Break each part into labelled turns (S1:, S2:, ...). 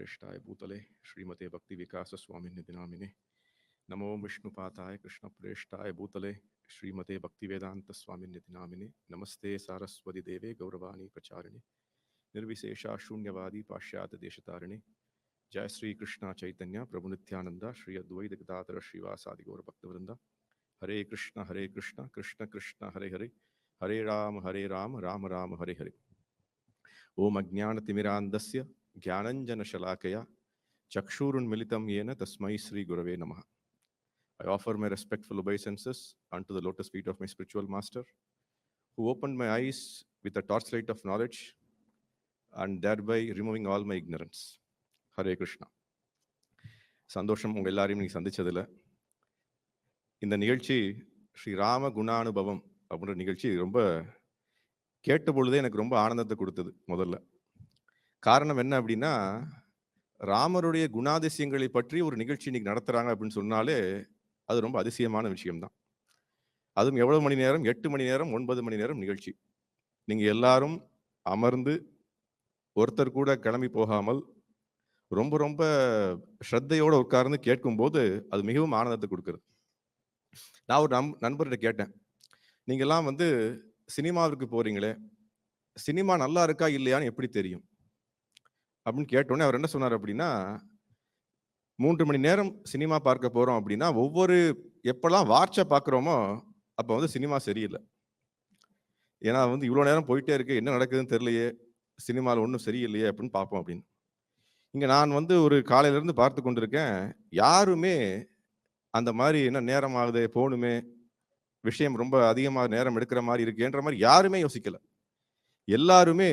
S1: कृष्णप्रेष्ठाय भूतले श्रीमते भक्ति विकास स्वामिन्य दिनामिने नमो विष्णुपाताय कृष्णप्रेष्ठाय भूतले श्रीमते भक्ति वेदांत स्वामिन्य दिनामिने नमस्ते सारस्वती देवे गौरवाणी प्रचारिणे निर्विशेषा शून्यवादी पाश्चात्य देशतारिणे जय श्री कृष्ण चैतन्य प्रभु नित्यानंद श्री अद्वैत गदाधर श्रीवासादि गौर भक्तवृंदा हरे कृष्ण कृष्ण कृष्ण हरे हरे हरे राम राम राम हरे हरे। ओम अज्ञानतिमिरान्धस्य ज्ञानञ्जनशलाकया चक्षुरुन्मिलितं येन तस्मै श्री गुरवे नमः। I offer my respectful obeisances unto the lotus feet of my spiritual master, who opened my eyes with the torchlight of knowledge and thereby removing all my ignorance. Hare Krishna. சந்தோஷம் உங்கள் எல்லாரையும் நீங்கள் சந்திச்சதில். இந்த நிகழ்ச்சி ஸ்ரீ ராம குணானுபவம் அப்படின்ற நிகழ்ச்சி ரொம்ப கேட்ட பொழுதே எனக்கு ரொம்ப ஆனந்தத்தை கொடுத்தது. முதல்ல காரணம் என்ன அப்படின்னா, ராமருடைய குணாதிசயங்களை பற்றி ஒரு நிகழ்ச்சி இன்னைக்கு நடத்துறாங்க அப்படின்னு சொன்னாலே அது ரொம்ப அதிசயமான விஷயம்தான். அதுவும் எவ்வளவு மணி நேரம்? 8 மணி நேரம் 9 மணி நேரம் நிகழ்ச்சி. நீங்க எல்லாரும் அமர்ந்து ஒருத்தர் கூட கிளம்பி போகாமல் ரொம்ப ரொம்ப ஸ்ரத்தையோட உட்கார்ந்து கேட்கும்போது அது மிகவும் ஆனந்தத்தை கொடுக்குறது. நான் ஒரு நண்பர்கிட்ட கேட்டேன், நீங்கெல்லாம் சினிமாவுக்கு போறீங்களே, சினிமா நல்லா இருக்கா இல்லையான்னு எப்படி தெரியும் அப்படின்னு கேட்டோன்னே அவர் என்ன சொன்னார் அப்படின்னா, 3 மணி நேரம் சினிமா பார்க்க போறோம் அப்படின்னா எப்பெல்லாம் வாட்சை பார்க்குறோமோ அப்போ சினிமா சரியில்லை. ஏன்னா இவ்வளோ நேரம் போயிட்டே இருக்கு, என்ன நடக்குதுன்னு தெரியலையே, சினிமாவில் ஒன்றும் சரியில்லையே அப்படின்னு பார்ப்போம் அப்படின்னு. இங்கே நான் ஒரு காலையிலேருந்து பார்த்து கொண்டிருக்கேன், யாருமே அந்த மாதிரி என்ன நேரம் ஆகுது போகணுமே, விஷயம் ரொம்ப அதிகமாக நேரம் எடுக்கிற மாதிரி இருக்கேன்ற மாதிரி யாருமே யோசிக்கல. எல்லாருமே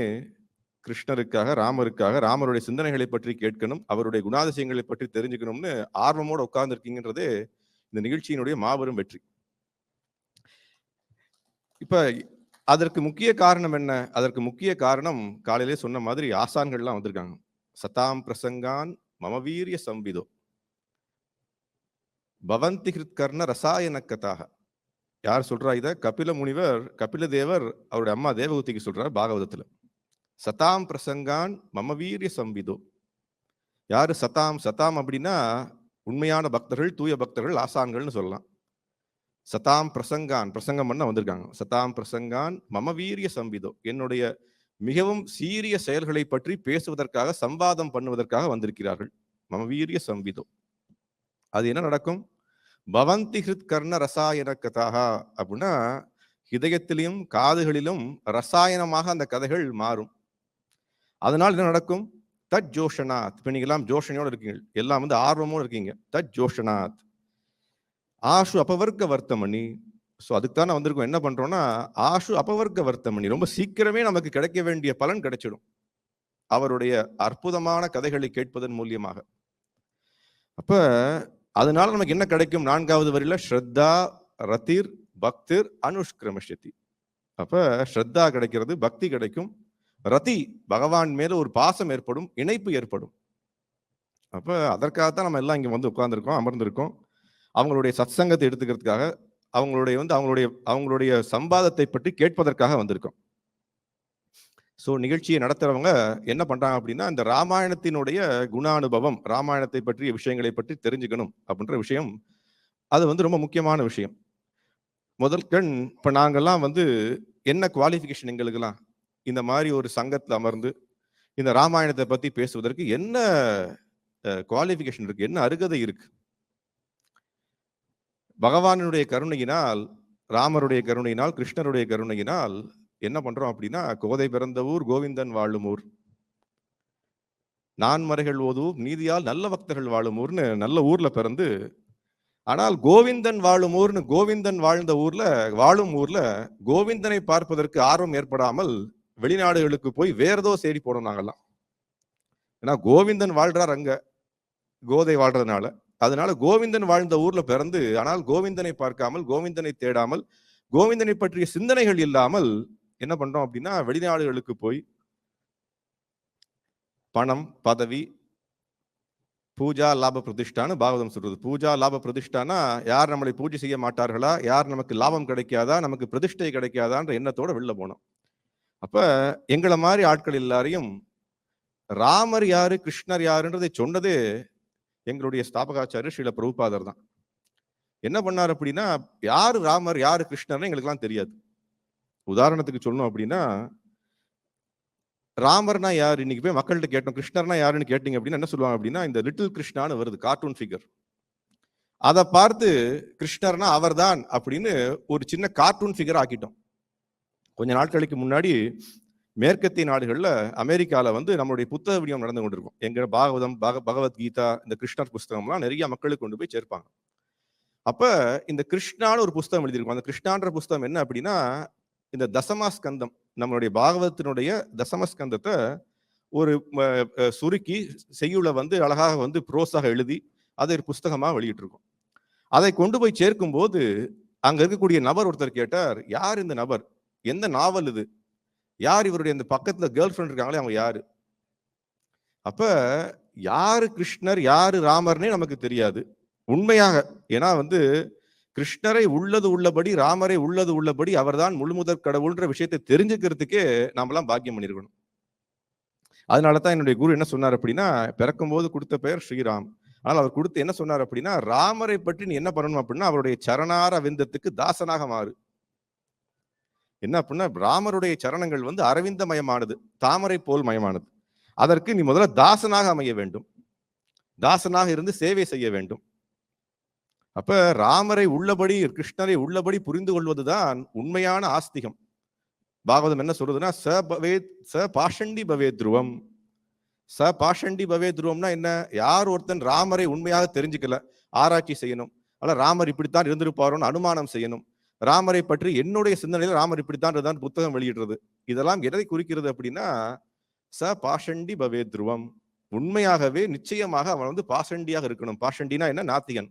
S1: கிருஷ்ணருக்காக, ராமருக்காக, ராமருடைய சிந்தனைகளை பற்றி கேட்கணும், அவருடைய குணாதிசயங்களை பற்றி தெரிஞ்சுக்கணும்னு ஆர்வமோட உட்கார்ந்து இருக்கீங்கன்றதே இந்த நிகழ்ச்சியினுடைய மாபெரும் வெற்றி. இப்ப அதற்கு முக்கிய காரணம் என்ன? அதற்கு முக்கிய காரணம் காலையிலே சொன்ன மாதிரி ஆசான்கள்லாம் வந்திருக்காங்க. சதாம் பிரசங்கான் மமவீரிய சம்பிதோ பவந்தி ஹிருத்கர்ண ரசாயன கதாக. யார் சொல்றா இத? கபில தேவர் அவருடைய அம்மா தேவகூதிக்கு சொல்றார் பாகவதத்துல. சதாம் பிரசங்கான் மமவீரிய சம்பிதோ. யாரு சதாம்? சதாம் அப்படின்னா உண்மையான பக்தர்கள், தூய பக்தர்கள், ஆசான்கள்னு சொல்லலாம். சதாம் பிரசங்கான், பிரசங்கம் பண்ண வந்திருக்காங்க. சதாம் பிரசங்கான் மமவீரிய சம்பிதோ, என்னுடைய மிகவும் சீரிய செயல்களை பற்றி பேசுவதற்காக, சம்வாதம் பண்ணுவதற்காக வந்திருக்கிறார்கள். மமவீரிய சம்பிதோ. அது என்ன நடக்கும்? பவந்தி ஹிருத்கர்ண ரசாயன கதாக அப்படின்னா இதயத்திலும் காதுகளிலும் ரசாயனமாக அந்த கதைகள் மாறும். அதனால் என்ன நடக்கும்? தத் ஜோஷனாத். இப்ப நீங்க எல்லாம் ஜோஷனையோட இருக்கீங்க, எல்லாம் ஆர்வமோடு இருக்கீங்க. தத் ஜோஷனாத் ஆஷு அபவர்க்க வர்த்தமணி. ஸோ அதுக்கு தான் வந்திருக்கோம். என்ன பண்றோம்னா, ஆஷு அபவர்க்க வர்த்தமணி, ரொம்ப சீக்கிரமே நமக்கு கிடைக்க வேண்டிய பலன் கிடைச்சிடும் அவருடைய அற்புதமான கதைகளை கேட்பதன் மூலியமாக. அப்ப அதனால நமக்கு என்ன கிடைக்கும்? 4வது வரியில ஸ்ரத்தா ரதிர் பக்திர் அனுஷ்கிரமஷதி. அப்ப ஸ்ரத்தா கிடைக்கிறது, பக்தி கிடைக்கும், ரதி பகவான் மேல ஒரு பாசம் ஏற்படும், இணைப்பு ஏற்படும். அப்ப அதற்காகத்தான் நம்ம எல்லாம் இங்க உட்கார்ந்துருக்கோம், அமர்ந்திருக்கோம். அவங்களுடைய சத்சங்கத்தை எடுத்துக்கிறதுக்காக, அவங்களுடைய சம்பாதத்தை பற்றி கேட்பதற்காக வந்திருக்கோம். ஸோ நிகழ்ச்சியை நடத்துறவங்க என்ன பண்றாங்க அப்படின்னா, இந்த ராமாயணத்தினுடைய குணானுபவம், ராமாயணத்தை பற்றிய விஷயங்களை பற்றி தெரிஞ்சுக்கணும் அப்படின்ற விஷயம், அது ரொம்ப முக்கியமான விஷயம். முதல் கண் இப்ப நாங்கெல்லாம் என்ன குவாலிஃபிகேஷன் எங்களுக்கெல்லாம் இந்த மாதிரி ஒரு சங்கத்தில் அமர்ந்து இந்த ராமாயணத்தை பத்தி பேசுவதற்கு என்ன குவாலிஃபிகேஷன் இருக்கு, என்ன அருகதை இருக்கு? பகவானுடைய கருணையினால், ராமருடைய கருணையினால், கிருஷ்ணருடைய கருணையினால் என்ன பண்றோம் அப்படின்னா, கோதை பிறந்த ஊர் கோவிந்தன் வாழும் ஊர், நான்மறைகள் ஓதுவோம் நீதியால் நல்ல பக்தர்கள் வாழும் ஊர்னு நல்ல ஊர்ல பிறந்து, ஆனால் கோவிந்தன் வாழும் ஊர்னு கோவிந்தன் வாழும் ஊர்ல கோவிந்தனை பார்ப்பதற்கு ஆர்வம் ஏற்படாமல் வெளிநாடுகளுக்கு போய் வேற ஏதோ தேடி போனோம் நாங்கெல்லாம். ஏன்னா கோவிந்தன் வாழ்றார் அங்க, கோதை வாழ்றதுனால. அதனால கோவிந்தன் வாழ்ந்த ஊர்ல பிறந்து, ஆனால் கோவிந்தனை பார்க்காமல், கோவிந்தனை தேடாமல், கோவிந்தனை பற்றிய சிந்தனைகள் இல்லாமல் என்ன பண்றோம் அப்படின்னா, வெளிநாடுகளுக்கு போய் பணம், பதவி, பூஜா லாப பிரதிஷ்டான்னு பாகவதம் சொல்றது. பூஜா லாப பிரதிஷ்டானா யார் நம்மளை பூஜை செய்ய மாட்டார்களா, யார் நமக்கு லாபம் கிடைக்காதா, நமக்கு பிரதிஷ்டை கிடைக்காதான்ற எண்ணத்தோட வெளில போனோம். அப்ப எங்களை மாதிரி ஆட்கள் எல்லாரையும் ராமர் யாரு கிருஷ்ணர் யாருன்றதை சொன்னதே எங்களுடைய ஸ்தாபகாச்சாரியர் ஸ்ரீல பிரபுபாதர் தான். என்ன பண்ணார் அப்படின்னா, யாரு ராமர் யாரு கிருஷ்ணர்னு எங்களுக்குலாம் தெரியாது. உதாரணத்துக்கு சொல்லணும் அப்படின்னா, ராமர்னா யார் இன்னைக்கு போய் மக்கள்கிட்ட கேட்டோம், கிருஷ்ணர்னா யாருன்னு கேட்டீங்க அப்படின்னா என்ன சொல்லுவாங்க அப்படின்னா, இந்த லிட்டில் கிருஷ்ணான்னு வருது, கார்ட்டூன் ஃபிகர். அதை பார்த்து கிருஷ்ணர்னா அவர் தான் அப்படின்னு ஒரு சின்ன கார்ட்டூன் ஃபிகர் ஆக்கிட்டோம். கொஞ்ச நாட்களுக்கு முன்னாடி மேற்கத்திய நாடுகள்ல அமெரிக்கால வந்து நம்மளுடைய புத்தக விநியோகம் நடந்து கொண்டிருக்கும். எங்க பாகவதம் பகவத்கீதா இந்த கிருஷ்ணர் புஸ்தகம்லாம் நிறைய மக்களுக்கு கொண்டு போய் சேர்ப்பாங்க. அப்ப இந்த கிருஷ்ணான்னு ஒரு புஸ்தகம் எழுதியிருக்கும். அந்த கிருஷ்ணான்ற புஸ்தகம் என்ன அப்படின்னா, இந்த தசமஸ்கந்தம் நம்மளுடைய பாகவதத்தினுடைய தசமஸ்கந்தத்தை ஒரு சுருக்கி செய்யுளை வந்து அழகாக வந்து புரோஸாக எழுதி அதை ஒரு புஸ்தகமா வெளியிட்டிருக்கும். அதை கொண்டு போய் சேர்க்கும் போது அங்க இருக்கக்கூடிய நபர் ஒருத்தர் கேட்டார், யார் இந்த நபர், எந்த நாவல் இது, யார் இவருடைய இந்த பக்கத்துல கேர்ள் ஃப்ரெண்ட் இருக்காங்களே அவங்க யாரு? அப்ப யாரு கிருஷ்ணர் யாரு ராமர்னே நமக்கு தெரியாது உண்மையாக. ஏன்னா வந்து கிருஷ்ணரை உள்ளது உள்ளபடி ராமரை உள்ளது உள்ளபடி அவர்தான் முழுமுதற் கடவுள்ன்ற விஷயத்தை தெரிஞ்சுக்கிறதுக்கே நாமெல்லாம் பாக்கியம் பண்ணிருக்கணும். அதனாலதான் என்னுடைய குரு என்ன சொன்னார் அப்படின்னா, பிறக்கும் போது கொடுத்த பெயர் ஸ்ரீராம். ஆனால் அவர் கொடுத்து என்ன சொன்னார் அப்படின்னா, ராமரை பற்றி நீ என்ன பண்ணணும் அப்படின்னா, அவருடைய சரணார விந்தத்துக்கு தாசனாக மாறு. என்ன அப்படின்னா, ராமருடைய சரணங்கள் வந்து அரவிந்தமயமானது, தாமரை போல் மயமானது. அதற்கு நீ முதல்ல தாசனாக அமைய வேண்டும், தாசனாக இருந்து சேவை செய்ய வேண்டும். அப்ப ராமரை உள்ளபடி கிருஷ்ணரை உள்ளபடி புரிந்து கொள்வதுதான் உண்மையான ஆஸ்திகம். பாகவதம் என்ன சொல்றதுன்னா, ச பாஷண்டி பவே துருவம். ச பாஷண்டி பவே துருவம்னா என்ன? யார் ஒருத்தன் ராமரை உண்மையாக தெரிஞ்சுக்கல, ஆராய்ச்சி செய்யணும். அல்ல ராமர் இப்படித்தான் இருந்திருப்பாரோன்னு அனுமானம் செய்யணும். ராமரை பற்றி என்னுடைய சிந்தனையில ராமர் இப்படித்தான் இருந்தான் புத்தகம் வெளியிடுறது. இதெல்லாம் எதை குறிக்கிறது அப்படின்னா, ச பாஷண்டி பவே துருவம். உண்மையாகவே நிச்சயமாக அவன் வந்து பாஷண்டியாக இருக்கணும். பாஷண்டினா என்ன? நாத்திகன்.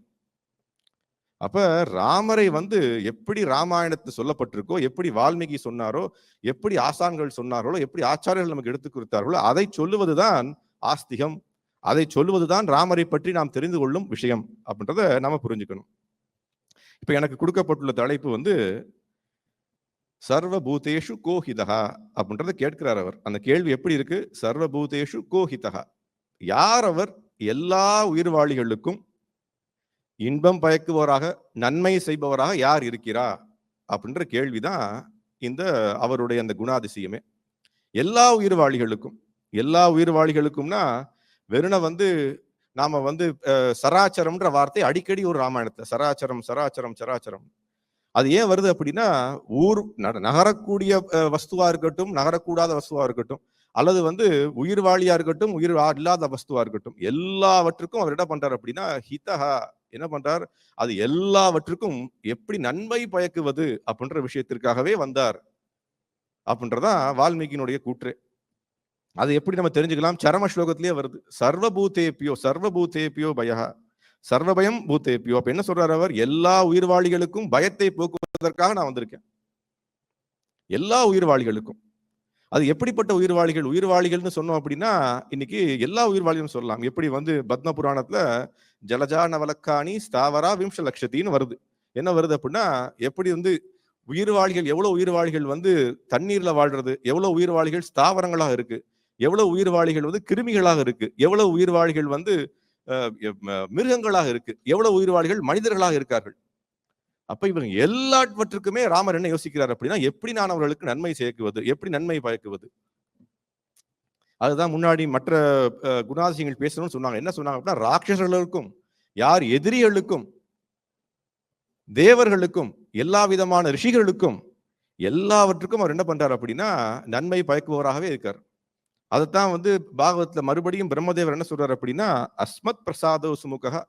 S1: அப்ப ராமரை வந்து எப்படி ராமாயணத்தை சொல்லப்பட்டிருக்கோ, எப்படி வால்மீகி சொன்னாரோ, எப்படி ஆசான்கள் சொன்னார்களோ, எப்படி ஆச்சாரியர்கள் நமக்கு எடுத்துக் கொடுத்தார்களோ, அதை சொல்லுவதுதான் ஆஸ்திகம். அதை சொல்லுவதுதான் ராமரை பற்றி நாம் தெரிந்து கொள்ளும் விஷயம் அப்படின்றத நாம புரிஞ்சுக்கணும். இப்ப எனக்கு கொடுக்கப்பட்டுள்ள தலைப்பு வந்து சர்வபூதேஷு கோஹிதா அப்படின்றத கேட்கிறார் அவர். அந்த கேள்வி எப்படி இருக்கு? சர்வபூதேஷு கோஹிதா, யார் அவர் எல்லா உயிர்வாளிகளுக்கும் இன்பம் பயக்குபவராக நன்மை செய்பவராக யார் இருக்கிறா அப்படின்ற கேள்விதான் இந்த அவருடைய அந்த குணாதிசயமே. எல்லா உயிர்வாளிகளுக்கும், எல்லா உயிர்வாளிகளுக்கும்னா வெறுன வந்து நாம வந்து சராச்சரம்ன்ற வார்த்தை அடிக்கடி ஒரு ராமாயணத்தை சராச்சரம் சராச்சரம் சராச்சரம், அது ஏன் வருது அப்படின்னா, நகரக்கூடிய வஸ்துவா இருக்கட்டும், நகரக்கூடாத வஸ்துவா இருக்கட்டும், அல்லது வந்து உயிர்வாளியா இருக்கட்டும், உயிர் இல்லாத வஸ்துவா இருக்கட்டும், எல்லாவற்றுக்கும் அவர் என்ன பண்றார் அப்படின்னா ஹிதஹா, என்ன பண்றார், அது எல்லாவற்றுக்கும் எப்படி நன்மை பயக்குவது அப்படின்ற விஷயத்திற்காகவே வந்தார் அப்படின்றதான் வால்மீகியினுடைய கூற்று. அது எப்படி நம்ம தெரிஞ்சுக்கலாம்? சரம ஸ்லோகத்திலேயே வருது, சர்வபூதேபியோ சர்வபூதேபியோ பயஹா சர்வபயம் பூத்தேபியோ. அப்ப என்ன சொல்றாரு அவர்? எல்லா உயிர்வாளிகளுக்கும் பயத்தை போக்குவதற்காக நான் வந்திருக்கேன். எல்லா உயிர்வாளிகளுக்கும். அது எப்படிப்பட்ட உயிர்வாளிகள்? உயிர்வாளிகள்னு சொன்னோம் அப்படின்னா இன்னைக்கு எல்லா உயிர்வாளிகளும் சொல்லலாம். எப்படி வந்து பத்ம புராணத்துல ஜலஜா நவலக்காணி ஸ்தாவரா விம்ச லட்சத்தின்னு வருது. என்ன வருது அப்படின்னா, எப்படி வந்து உயிர்வாளிகள், எவ்வளவு உயிர்வாளிகள் வந்து தண்ணீர்ல வாழ்றது, எவ்வளவு உயிர்வாளிகள் ஸ்தாவரங்களாக இருக்கு, எவ்வளவு உயிர்வாளிகள் வந்து கிருமிகளாக இருக்கு, எவ்வளவு உயிர்வாளிகள் வந்து மிருகங்களாக இருக்கு, எவ்வளவு உயிர்வாளிகள் மனிதர்களாக இருக்கார்கள். அப்ப இவங்க எல்லாவற்றுக்குமே ராமர் என்ன யோசிக்கிறார் அப்படின்னா, எப்படி நான் அவர்களுக்கு நன்மை சேர்க்குவது, எப்படி நன்மை பயக்குவது. அதுதான் முன்னாடி மற்ற குணாதிசயங்கள் பேசணும்னு சொன்னாங்க. என்ன சொன்னாங்க அப்படின்னா, ராட்சசர்களுக்கும், யார் எதிரிகளுக்கும், தேவர்களுக்கும், எல்லா விதமான ரிஷிகளுக்கும், எல்லாவற்றுக்கும் அவர் என்ன பண்றார் அப்படின்னா நன்மை பயக்குபவராகவே இருக்கார். அதைத்தான் வந்து பாகவத்துல மறுபடியும் பிரம்மதேவர் என்ன சொல்றாரு அப்படின்னா, அஸ்மத் பிரசாதோ சுமுகா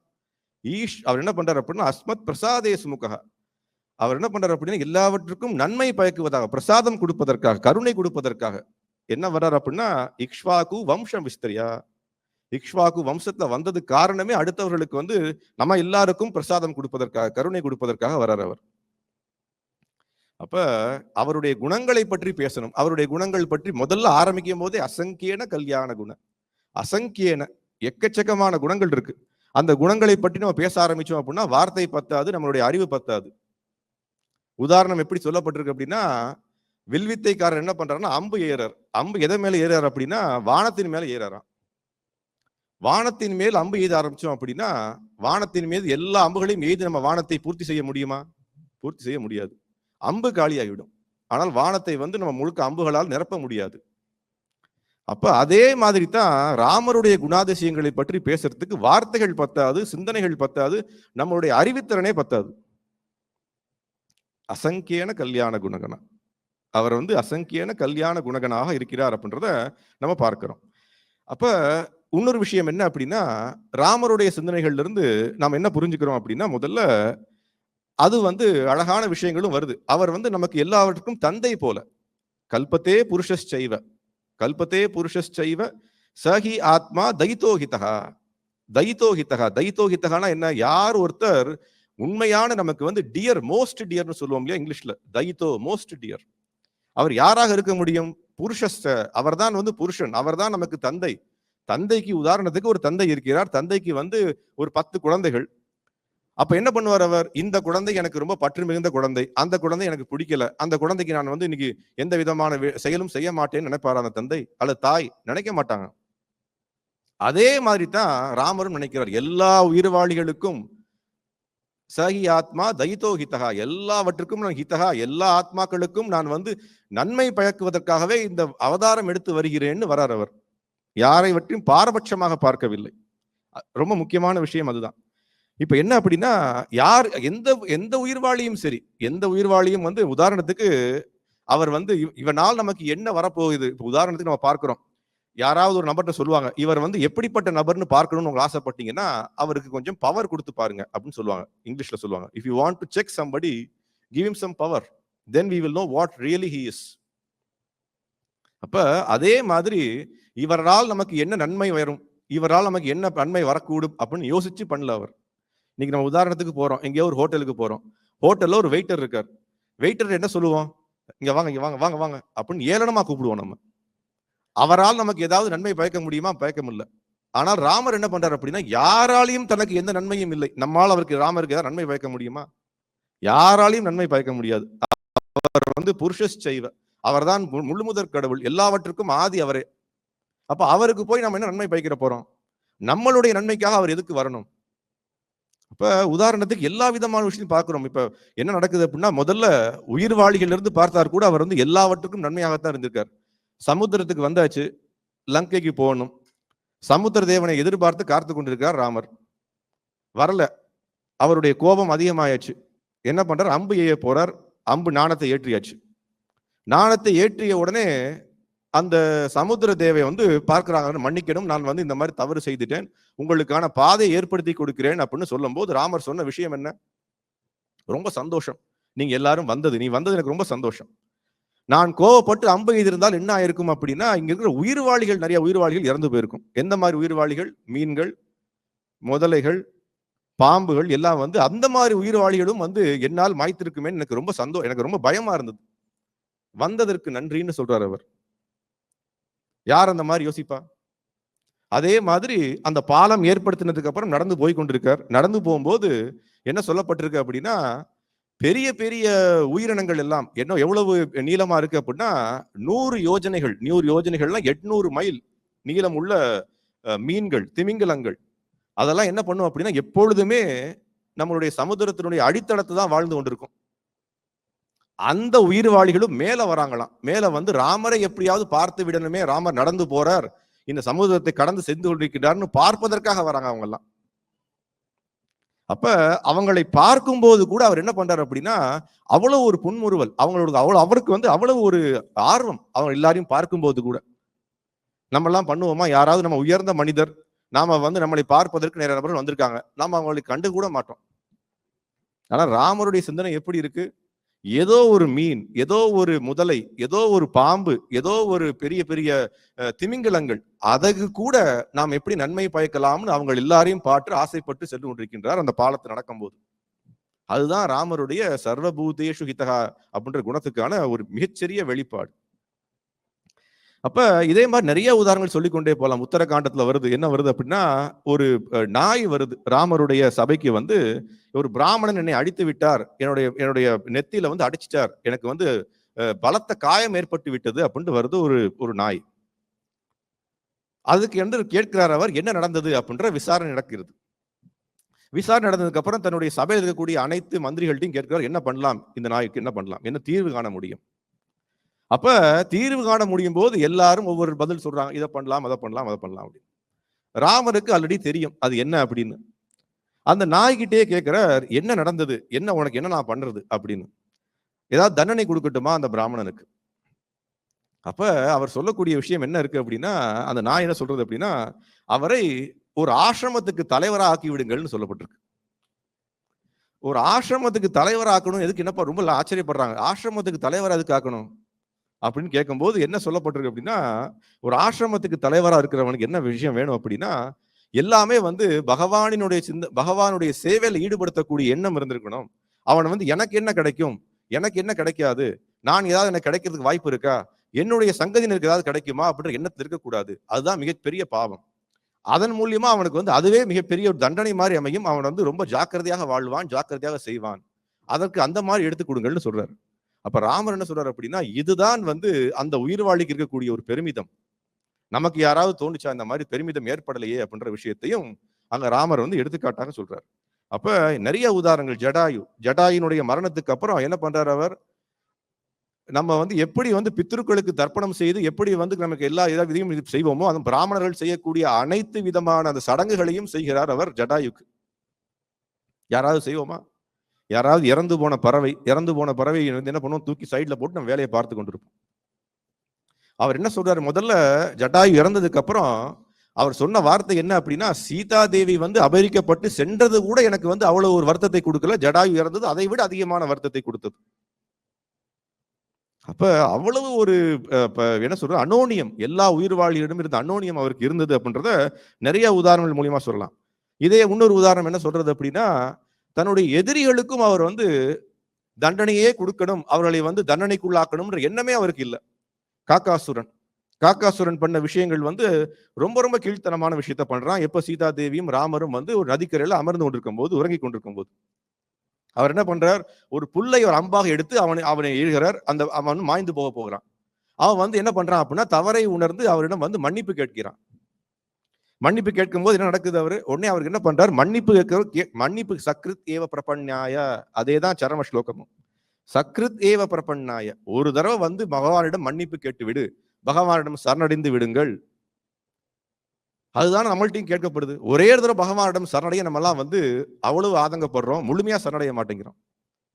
S1: ஈஷ். அவர் என்ன பண்றாரு அப்படின்னா, அஸ்மத் பிரசாதே சுமுகா, அவர் என்ன பண்றாரு அப்படின்னா எல்லாவற்றுக்கும் நன்மை பயக்குவதாக, பிரசாதம் கொடுப்பதற்காக, கருணை கொடுப்பதற்காக என்ன வர்றாரு அப்படின்னா, இக்ஷ்வாகு வம்சம் விஸ்தரியா, இக்ஷ்வாகு வம்சத்துல வந்தது காரணமே அடுத்தவர்களுக்கு வந்து நம்ம எல்லாருக்கும் பிரசாதம் கொடுப்பதற்காக, கருணை கொடுப்பதற்காக வர்றார் அவர். அப்ப அவருடைய குணங்களை பற்றி பேசணும். அவருடைய குணங்கள் பற்றி முதல்ல ஆரம்பிக்கும் போதே அசங்கியன கல்யாண குணம், அசங்கியன எக்கச்சக்கமான குணங்கள் இருக்கு. அந்த குணங்களை பற்றி நம்ம பேச ஆரம்பிச்சோம் அப்படின்னா வார்த்தை பத்தாது, நம்மளுடைய அறிவு பத்தாது. உதாரணம் எப்படி சொல்லப்பட்டிருக்கு அப்படின்னா, வில்வித்தைக்காரர் என்ன பண்றாருன்னா அம்பு ஏறார். அம்பு எதை மேல ஏறார் அப்படின்னா வானத்தின் மேல ஏறாராம். வானத்தின் மேல் அம்பு எய்த ஆரம்பிச்சோம் அப்படின்னா வானத்தின் மீது எல்லா அம்புகளையும் எய்து நம்ம வானத்தை பூர்த்தி செய்ய முடியுமா? பூர்த்தி செய்ய முடியாது. அம்பு காலியாகிவிடும். ஆனால் வானத்தை வந்து நம்ம முழுக்க அம்புகளால் நிரப்ப முடியாது. அப்ப அதே மாதிரி தான் ராமருடைய குணாதிசயங்களை பற்றி பேசுறதுக்கு வார்த்தைகள் பத்தாது, சிந்தனைகள் பத்தாது, நம்மளுடைய அறிவுத்திறனே பத்தாது. அசங்கேன கல்யாண குணகனா, அவர் வந்து அசங்கேன கல்யாண குணகனாக இருக்கிறார் அப்படின்றத நம்ம பார்க்கிறோம். அப்ப இன்னொரு விஷயம் என்ன அப்படின்னா, ராமருடைய சிந்தனைகள்ல இருந்து நாம் என்ன புரிஞ்சுக்கிறோம் அப்படின்னா, முதல்ல அது வந்து அழகான விஷயங்களும் வருது. அவர் வந்து நமக்கு எல்லாவற்றுக்கும் தந்தை போல. கல்பத்தே புருஷஸ்சைவ கல்பத்தே புருஷஸ்சைவ சஹி ஆத்மா தைத்தோஹிதா. தைத்தோஹிதா தைத்தோஹிதகானா என்ன? யார் ஒருத்தர் உண்மையான நமக்கு வந்து டியர், மோஸ்ட் டியர்னு சொல்லுவோம் இல்லையா இங்கிலீஷ்ல, தைத்தோ மோஸ்ட் டியர். அவர் யாராக இருக்க முடியும்? புருஷஸ்த, அவர்தான் வந்து புருஷன், அவர்தான் நமக்கு தந்தை. தந்தைக்கு உதாரணத்துக்கு ஒரு தந்தை இருக்கிறார். தந்தைக்கு வந்து ஒரு 10 குழந்தைகள். அப்ப என்ன பண்ணுவார் அவர்? இந்த குழந்தை எனக்கு ரொம்ப பற்று மிகுந்த குழந்தை, அந்த குழந்தை எனக்கு பிடிக்கல, அந்த குழந்தைக்கு நான் வந்து இன்னைக்கு எந்த விதமான செயலும் செய்ய மாட்டேன்னு நினைப்பார் அந்த தந்தை அல்லது தாய்? நினைக்க மாட்டாங்க. அதே மாதிரி தான் ராமரும் நினைக்கிறார். எல்லா உயிர்வாளிகளுக்கும் சஹி ஆத்மா தைத்தோ ஹிதகா, எல்லாவற்றுக்கும் நான் ஹிதகா, எல்லா ஆத்மாக்களுக்கும் நான் வந்து நன்மை பயக்குவதற்காகவே இந்த அவதாரம் எடுத்து வருகிறேன்னு வரார் அவர். யாரை பற்றியும் பாரபட்சமாக பார்க்கவில்லை. ரொம்ப முக்கியமான விஷயம் அதுதான். இப்ப என்ன அப்படின்னா, யார் எந்த எந்த உயிர்வாளியும் சரி, எந்த உயிர்வாளியும் வந்து உதாரணத்துக்கு அவர் வந்து இவனால் நமக்கு என்ன வரப்போகுது? இப்ப உதாரணத்துக்கு நம்ம பார்க்கிறோம், யாராவது ஒரு நபர்கிட்ட சொல்லுவாங்க, இவர் வந்து எப்படிப்பட்ட நபர்னு பார்க்கணும்னு உங்களுக்கு ஆசைப்பட்டீங்கன்னா அவருக்கு கொஞ்சம் பவர் கொடுத்து பாருங்க அப்படின்னு சொல்லுவாங்க. இங்கிலீஷ்ல சொல்லுவாங்க, if you want to check somebody give him some power, then we will know what really he is. அப்ப அதே மாதிரி இவரால் நமக்கு என்ன நன்மை வரும், இவரால் நமக்கு என்ன நன்மை வரக்கூடும் அப்படின்னு யோசிச்சு பண்ணல அவர். இன்னைக்கு நம்ம உதாரணத்துக்கு போறோம், எங்கேயோ ஒரு ஹோட்டலுக்கு போறோம். ஹோட்டல்ல ஒரு வெயிட்டர் இருக்கார். வெயிட்டர் என்ன சொல்லுவோம்? இங்க வாங்க, இங்க வாங்க, வாங்க வாங்க அப்படின்னு ஏளனமா கூப்பிடுவோம் நம்ம. அவரால் நமக்கு ஏதாவது நன்மை பயக்க முடியுமா? பயக்க முடியல. ஆனால் ராமர் என்ன பண்றாரு அப்படின்னா, யாராலையும் தனக்கு எந்த நன்மையும் இல்லை. நம்மால் அவருக்கு, ராமருக்கு ஏதாவது நன்மை பயக்க முடியுமா? யாராலையும் நன்மை பயக்க முடியாது. அவர் வந்து புருஷஸ்சைவ, அவர்தான் முழுமுதற் கடவுள், எல்லாவற்றுக்கும் ஆதி அவரே. அப்ப அவருக்கு போய் நம்ம என்ன நன்மை பயக்கிற போறோம்? நம்மளுடைய நன்மைக்காக அவர் எதுக்கு வரணும்? அப்ப உதாரணத்துக்கு எல்லா விதமான விஷயம் பார்க்கிறோம். இப்ப என்ன நடக்குது அப்படின்னா, முதல்ல உயிர்வாளிகள் இருந்து பார்த்தார் கூட அவர் வந்து எல்லாவற்றுக்கும் நன்மையாகத்தான் இருந்திருக்கார். சமுத்திரத்துக்கு வந்தாச்சு, லங்கைக்கு போகணும். சமுத்திர தேவனை எதிர்பார்த்து காத்து கொண்டிருக்கிறார் ராமர். வரல, அவருடைய கோபம் அதிகமாயாச்சு. என்ன பண்றார்? அம்பு எய்ய போறார். அம்பு நாணத்தை ஏற்றியாச்சு. நாணத்தை ஏற்றிய உடனே அந்த சமுத்திர தேவை வந்து பார்க்கிறாங்க, மன்னிக்கணும், நான் வந்து இந்த மாதிரி தவறு செய்துட்டேன், உங்களுக்கான பாதையை ஏற்படுத்தி கொடுக்கிறேன் அப்படின்னு சொல்லும் போது ராமர் சொன்ன விஷயம் என்ன? ரொம்ப சந்தோஷம், நீங்க எல்லாரும் வந்தது, நீ வந்தது எனக்கு ரொம்ப சந்தோஷம். நான் கோவப்பட்டு அம்பு எய்திருந்தால் என்ன ஆயிருக்கும் அப்படின்னா, இங்க இருக்கிற உயிர்வாளிகள், நிறைய உயிர்வாளிகள் இறந்து போயிருக்கும். எந்த மாதிரி உயிர்வாளிகள்? மீன்கள், முதலைகள், பாம்புகள் எல்லாம் வந்து அந்த மாதிரி உயிர்வாளிகளும் வந்து என்னால் மாய்த்திருக்குமே, எனக்கு ரொம்ப எனக்கு ரொம்ப பயமா இருந்தது. வந்ததற்கு நன்றின்னு சொல்றார் அவர். யார் அந்த மாதிரி யோசிப்பா? அதே மாதிரி அந்த பாலம் ஏற்படுத்தினதுக்கு அப்புறம் நடந்து போய் கொண்டிருக்கார். நடந்து போகும்போது என்ன சொல்லப்பட்டிருக்கு அப்படின்னா, பெரிய பெரிய உயிரினங்கள் எல்லாம் என்ன எவ்வளவு நீளமா இருக்கு அப்படின்னா 100 யோஜனைகள், 100 யோஜனைகள்னா 800 மைல் நீளம் உள்ள மீன்கள், திமிங்கலங்கள், அதெல்லாம் என்ன பண்ணும் அப்படின்னா எப்பொழுதுமே நம்மளுடைய சமுத்திரத்தினுடைய அடித்தளத்தை தான் வாழ்ந்து கொண்டிருக்கும். அந்த உயிர்வாளிகளும் மேல வராங்களாம். மேல வந்து ராமரை எப்படியாவது பார்த்து விடணுமே, ராமர் நடந்து போறார், இந்த சமுதிரத்தை கடந்து சென்று கொண்டிருக்கிறார்னு பார்ப்பதற்காக வராங்க அவங்க எல்லாம். அப்ப அவங்களை பார்க்கும் போது கூட அவர் என்ன பண்றாரு அப்படின்னா, அவ்வளவு ஒரு புன்முறுவல், அவங்களோட அவருக்கு வந்து அவ்வளவு ஒரு ஆர்வம், அவங்க எல்லாரையும் பார்க்கும் போது கூட. நம்ம எல்லாம் பண்ணுவோமா? யாராவது நம்ம உயர்ந்த மனிதர், நாம வந்து நம்மளை பார்ப்பதற்கு நிறைய நபர்கள் வந்திருக்காங்க, நாம அவங்களை கண்டு கூட மாட்டோம். ஆனா ராமருடைய சிந்தனை எப்படி இருக்கு? ஏதோ ஒரு மீன், ஏதோ ஒரு முதலை, ஏதோ ஒரு பாம்பு, ஏதோ ஒரு பெரிய பெரிய திமிங்கலங்கள், அதற்கு கூட நாம் எப்படி நன்மை பயக்கலாம்னு அவங்க எல்லாரையும் பார்த்து ஆசைப்பட்டு சென்று கொண்டிருக்கின்றார் அந்த பாலத்தை நடக்கும் போது. அதுதான் ராமருடைய சர்வபூதேஷு ஹிதகா அப்படின்ற குணத்துக்கான ஒரு மிகச்சிறிய வெளிப்பாடு. அப்ப இதே மாதிரி நிறைய உதாரணங்கள் சொல்லிக்கொண்டே போலாம். உத்தரகாண்டத்துல வருது, என்ன வருது அப்படின்னா, ஒரு நாய் வருது ராமருடைய சபைக்கு வந்து, ஒரு பிராமணன் என்னை அடித்து விட்டார், என்னுடைய நெத்தியில வந்து அடிச்சிட்டார், எனக்கு வந்து பலத்த காயம் ஏற்பட்டு விட்டது அப்படின்ட்டு வருது ஒரு ஒரு நாய். அதுக்கு என்று கேட்கிறார் அவர், என்ன நடந்தது அப்படின்ற விசாரணை நடக்கிறது. விசாரணை நடந்ததுக்கு அப்புறம் தன்னுடைய சபையில் இருக்கக்கூடிய அனைத்து மந்திரிகள்ட்டையும் கேட்கிறார், என்ன பண்ணலாம், இந்த நாய்க்கு என்ன பண்ணலாம், என்ன தீர்வு காண முடியும். அப்ப தீர்வு காண முடியும் போது எல்லாரும் ஒவ்வொரு பதில் சொல்றாங்க, இதை பண்ணலாம், அதை பண்ணலாம், அதை பண்ணலாம் அப்படின்னு. ராமருக்கு ஆல்ரெடி தெரியும் அது என்ன அப்படின்னு. அந்த நாய்கிட்டே கேட்கிறார், என்ன நடந்தது, என்ன உனக்கு என்ன நான் பண்றது அப்படின்னு. ஏதாவது தண்டனை கொடுக்கட்டுமா அந்த பிராமணனுக்கு. அப்ப அவர் சொல்லக்கூடிய விஷயம் என்ன இருக்கு அப்படின்னா, அந்த நாய் என்ன சொல்றது அப்படின்னா, அவரை ஒரு ஆசிரமத்துக்கு தலைவரா ஆக்கி விடுங்கள்னு சொல்லப்பட்டிருக்கு. ஒரு ஆசிரமத்துக்கு தலைவர் ஆக்கணும், எதுக்கு, என்னப்பா ரொம்ப ஆச்சரியப்படுறாங்க, ஆசிரமத்துக்கு தலைவர் எதுக்கு ஆக்கணும் அப்படின்னு கேட்கும்போது என்ன சொல்லப்பட்டிருக்கு அப்படின்னா, ஒரு ஆசிரமத்துக்கு தலைவரா இருக்கிறவனுக்கு என்ன விஷயம் வேணும் அப்படின்னா, எல்லாமே வந்து பகவானுடைய சேவையில ஈடுபடுத்தக்கூடிய எண்ணம் இருந்திருக்கணும். அவன் வந்து எனக்கு என்ன கிடைக்கும், எனக்கு என்ன கிடைக்காது, நான் ஏதாவது எனக்கு கிடைக்கிறதுக்கு வாய்ப்பு இருக்கா, என்னுடைய சங்கதியினருக்கு ஏதாவது கிடைக்குமா அப்படின்ற எண்ணத்தில் இருக்கக்கூடாது. அதுதான் மிகப்பெரிய பாவம். அதன் மூலியமா அவனுக்கு வந்து அதுவே மிகப்பெரிய ஒரு தண்டனை மாதிரி அமையும். அவன் வந்து ரொம்ப ஜாக்கிரதையாக வாழ்வான், ஜாக்கிரதையாக செய்வான். அதற்கு அந்த மாதிரி எடுத்துக் கொடுங்கள்னு சொல்றாரு. அப்ப ராமர் என்ன சொல்றாரு அப்படின்னா, இதுதான் வந்து அந்த உயிர்வாழிக்கு இருக்கக்கூடிய ஒரு பெருமிதம். நமக்கு யாராவது தோணுச்சா இந்த மாதிரி பெருமிதம் ஏற்படலையே அப்படின்ற விஷயத்தையும் அங்க ராமர் வந்து எடுத்துக்காட்டாக சொல்றாரு. அப்ப நிறைய உதாரணங்கள். ஜடாயுனுடைய மரணத்துக்கு அப்புறம் என்ன பண்றாரு அவர், நம்ம வந்து எப்படி வந்து பித்ருக்களுக்கு தர்ப்பணம் செய்து எப்படி வந்து நமக்கு எல்லா இதையும் செய்வோமோ, அந்த பிராமணர்கள் செய்யக்கூடிய அனைத்து விதமான அந்த சடங்குகளையும் செய்கிறார் அவர் ஜடாயுக்கு. யாராவது செய்வோமா? யாராவது இறந்து போன பறவை என்ன பண்ணுவோம், தூக்கி சைட்ல போட்டு நம்ம வேலையை பார்த்து கொண்டிருப்போம். அவர் என்ன சொல்றாரு, முதல்ல ஜடாயு இறந்ததுக்கு அப்புறம் அவர் சொன்ன வார்த்தை என்ன அப்படின்னா, சீதா தேவி வந்து அபகரிக்கப்பட்டு சென்றது கூட எனக்கு வந்து அவ்வளவு ஒரு வருத்தத்தை கொடுக்கல, ஜடாயு இறந்தது அதை விட அதிகமான வருத்தத்தை கொடுத்தது. அப்ப அவ்வளவு ஒரு என்ன சொல்ற அனோனியம், எல்லா உயிர்வாழியிடம் இருந்த அனோனியம் அவருக்கு இருந்தது அப்படின்றத நிறைய உதாரணங்கள் மூலியமா சொல்லலாம். இதே இன்னொரு உதாரணம் என்ன சொல்றது அப்படின்னா, தன்னுடைய எதிரிகளுக்கும் அவர் வந்து தண்டனையே கொடுக்கணும், அவர்களை வந்து தண்டனைக்குள்ளாக்கணும்ன்ற எண்ணமே அவருக்கு இல்லை. காக்காசுரன் பண்ண விஷயங்கள் வந்து ரொம்ப ரொம்ப கீழ்த்தனமான விஷயத்த பண்றான். எப்ப சீதா தேவியும் ராமரும் வந்து ஒரு நதிக்கரையில அமர்ந்து கொண்டிருக்கும் போது, உறங்கி கொண்டிருக்கும் போது அவர் என்ன பண்றார், ஒரு புல்லை ஒரு அம்பாக எடுத்து அவனை எழுகிறார். அவன் மாய்ந்து போகிறான். அவன் வந்து என்ன பண்றான் அப்படின்னா, தவறை உணர்ந்து அவரிடம் வந்து மன்னிப்பு கேட்கிறான். மன்னிப்பு கேட்கும் போது என்ன நடக்குது, உடனே அவருக்கு என்ன பண்றார், மன்னிப்பு சக்ருத் ஏவ பிரபன்னாய, அதேதான் சரம ஸ்லோகமும். சக்ருத் ஏவ பிரபன்னாய, ஒரு தடவை வந்து பகவானிடம் மன்னிப்பு கேட்டு விடு, பகவானிடம் சரணடைந்து விடுங்கள். அதுதான் நம்மள்ட்டையும் கேட்கப்படுது. ஒரே தடவை பகவானிடம் சரணடைய நம்ம எல்லாம் வந்து அவ்வளவு ஆதங்கப்படுறோம், முழுமையா சரணடைய மாட்டேங்கிறோம்.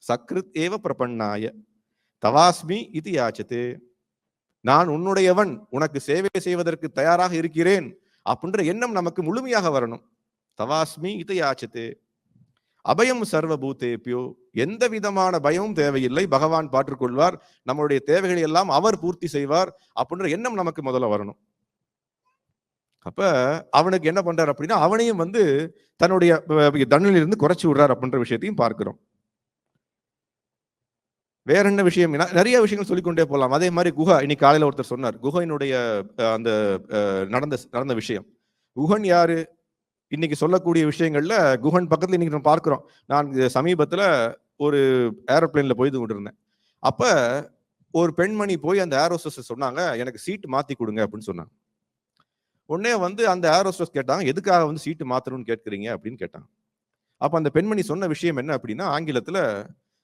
S1: சக்ருத் ஏவ பிரபன்னாய தவாஸ்மி இது யாச்சதே, நான் உன்னுடையவன், உனக்கு சேவை செய்வதற்கு தயாராக இருக்கிறேன் அப்படின்ற எண்ணம் நமக்கு முழுமையாக வரணும். தவாஸ்மி இது யாச்சதே அபயம் சர்வபூதேபியோ, எந்த விதமான பயமும் தேவையில்லை, பகவான் பார்த்துக்கொள்வார், நம்மளுடைய தேவைகளை எல்லாம் அவர் பூர்த்தி செய்வார் அப்படின்ற எண்ணம் நமக்கு முதல்ல வரணும். அப்ப அவனுக்கு என்ன பண்றாரு அப்படின்னா, அவனையும் வந்து தன்னுடைய தண்டனையிலிருந்து குறைச்சி விடுறார் அப்படின்ற விஷயத்தையும் பார்க்கிறோம். வேற என்ன விஷயம், நிறைய விஷயங்கள் சொல்லிக்கொண்டே போகலாம். அதே மாதிரி குஹா, இன்னைக்கு காலையில ஒருத்தர் சொன்னார் குஹனுடைய அந்த நடந்த விஷயம். குஹன் யாரு, இன்னைக்கு சொல்லக்கூடிய விஷயங்கள்ல குஹன் பக்கத்துல இன்னைக்கு நம்ம பார்க்கிறோம். நான் சமீபத்துல ஒரு ஏரோப்ளேன்ல போய் கொண்டிருந்தேன். அப்ப ஒரு பெண்மணி போய் அந்த ஏரோஸ்டஸ் சொன்னாங்க, எனக்கு சீட் மாத்தி கொடுங்க அப்படின்னு சொன்னாங்க. உடனே வந்து அந்த ஏரோஸ்டஸ் கேட்டாங்க, எதுக்காக வந்து சீட்டு மாத்தணும்னு கேட்கறீங்க அப்படின்னு கேட்டாங்க. அப்ப அந்த பெண்மணி சொன்ன விஷயம் என்ன அப்படின்னா, ஆங்கிலத்துல,